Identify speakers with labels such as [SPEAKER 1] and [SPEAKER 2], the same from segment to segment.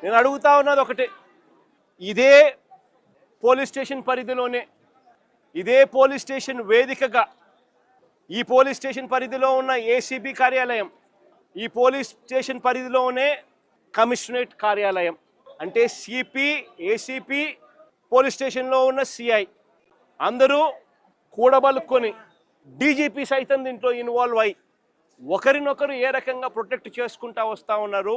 [SPEAKER 1] నేను అడుగుతా ఉన్నది ఒకటే, ఇదే పోలీస్ స్టేషన్ పరిధిలోనే, ఇదే పోలీస్ స్టేషన్ వేదికగా, ఈ పోలీస్ స్టేషన్ పరిధిలో ఉన్న ఏసీబీ కార్యాలయం, ఈ పోలీస్ స్టేషన్ పరిధిలోనే కమిషనరేట్ కార్యాలయం, అంటే సిపి, ఏసీపీ, పోలీస్ స్టేషన్లో ఉన్న సిఐ అందరూ కూడబలుక్కొని డీజీపీ సైతం దీంట్లో ఇన్వాల్వ్ అయ్యి ఒకరినొకరు ఏ రకంగా ప్రొటెక్ట్ చేసుకుంటా వస్తూ ఉన్నారు,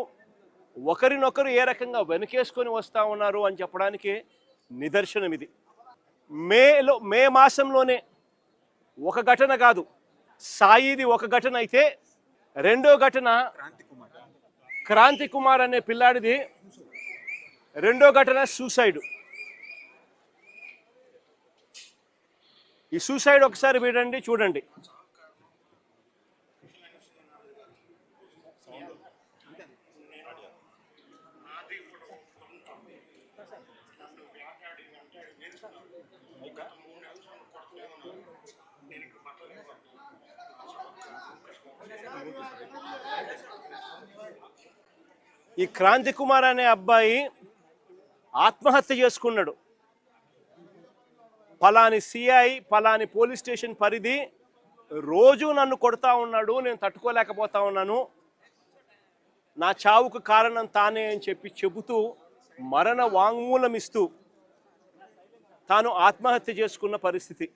[SPEAKER 1] ఒకరినొకరు ఏ రకంగా వెనుకేసుకొని వస్తూ ఉన్నారు అని చెప్పడానికి నిదర్శనం ఇది. మే మాసంలోనే ఒక ఘటన కాదు, సాయిది ఒక ఘటన అయితే రెండో ఘటన క్రాంతి కుమార్ అనే పిల్లాడిది, రెండో ఘటన సూసైడ్. ఈ సూసైడ్ ఒకసారి వినండి, చూడండి. ఈ క్రాంతి కుమార్ అనే అబ్బాయి ఆత్మహత్య చేసుకున్నాడు. పలాని సిఐ, పలాని పోలీస్ స్టేషన్ పరిధి రోజు నన్ను కొడతా ఉన్నాడు, నేను తట్టుకోలేకపోతా ఉన్నాను, నా చావుకు కారణం తానే అని చెబుతూ మరణ వాంగ్మూలం ఇస్తూ తాను ఆత్మహత్య చేసుకున్న పరిస్థితి.